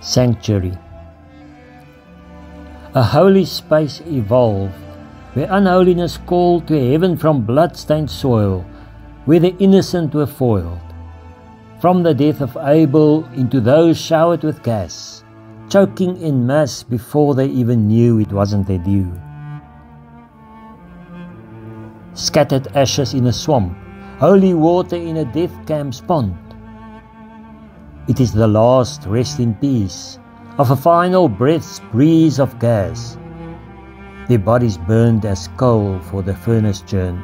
Sanctuary. A holy space evolved, where unholiness called to heaven from blood-stained soil, where the innocent were foiled. From the death of Abel into those showered with gas, choking in mass before they even knew it wasn't their due. Scattered ashes in a swamp, holy water in a death camp's pond. It is the last rest in peace of a final breath's breeze of gas. Their bodies burned as coal for the furnace churned.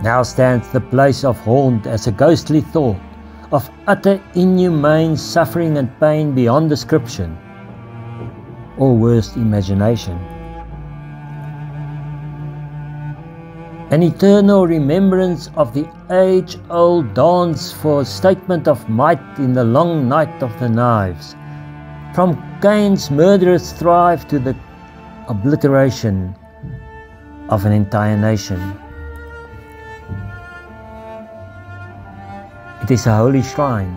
Now stands the place of haunt as a ghostly thought of utter inhumane suffering and pain beyond description, or worst imagination. An eternal remembrance of the age-old dance for a statement of might in the long night of the knives, from Cain's murderous thrive to the obliteration of an entire nation. It is a holy shrine,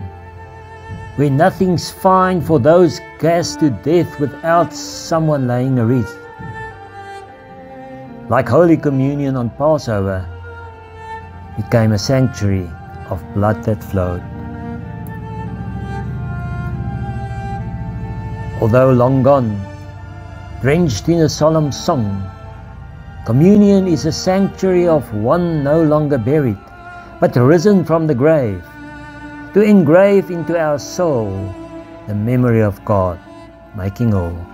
where nothing's fine for those gassed to death without someone laying a wreath. Like Holy Communion on Passover, became a sanctuary of blood that flowed. Although long gone, drenched in a solemn song, communion is a sanctuary of one no longer buried, but risen from the grave, to engrave into our soul the memory of God, making all.